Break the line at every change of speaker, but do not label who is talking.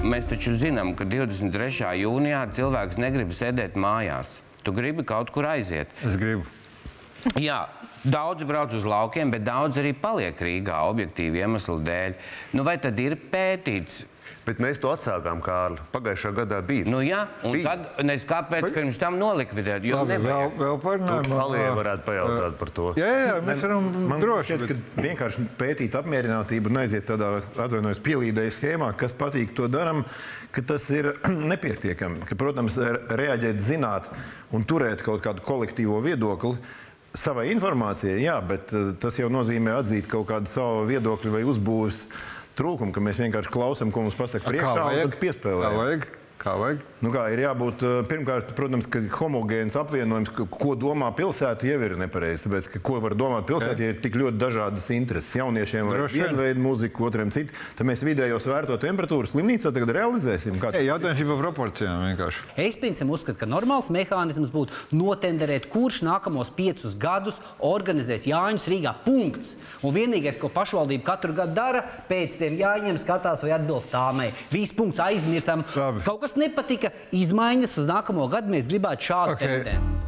mēs taču zinām, ka 23. jūnijā cilvēks negrib sēdēt mājās. Tu gribi kaut kur aiziet.
Es gribu.
Jā, daudz brauc uz laukiem, bet daudz arī paliek Rīgā objektīvi iemeslu dēļ. Nu, vai tad ir pētīts?
Bet mēs to atsākām, Kārli. Pagājušā gadā bija.
Nu jā, un tad nes kāpēc pirms tam nolikvidēt, jo nevajag.
Vēl parunājam.
Alijai varētu pajautāt par to.
Jā, mēs varam droši.
Man šķiet, ka vienkārši pētīt apmierinātību un aiziet tādā, atvainojos, pielīdēju schēmā, kas patīk, to daram, ka tas ir nepietiekami. Ka, protams, reaģēt, zināt un turēt kaut kādu kolektīvo viedokli savai informācijai, jā, bet tas jau nozīmē atzīt kaut kādu savu viedokļu vai uzbūves trūkumu, ka mēs vienkārši klausām, ko mums pasaka priekšā un tad piespēlējam.
Kā vajag?
Nu kā, ir jābūt, pirmkārt, protams, ka homogēns apvienojums, ko domā pilsēta, jau ir nepareizi. Tāpēc, ka ko var domāt pilsēta, ja ir tik ļoti dažādas intereses. Jauniešiem var vienu veidu muziku, otriem citu. Tad mēs vidējo svērto temperatūru slimnīcā tagad realizēsim.
Jautājums ir par proporcijām vienkārši.
Es, piemēram, uzskatu, ka normāls mehānisms būtu notenderēt, kurš nākamos 5 gadus organizēs Jāņus Rīgā. Punkts. Un vienīgais, ko pašvaldība katru gadu dara, pēc tiem Jāņiem skatās vai atbilst tāmai. Viss punkts aizmirstam. Kaut kas nepatika, izmaiņas uz nākamo gadu mēs gribētu šādu tendēm.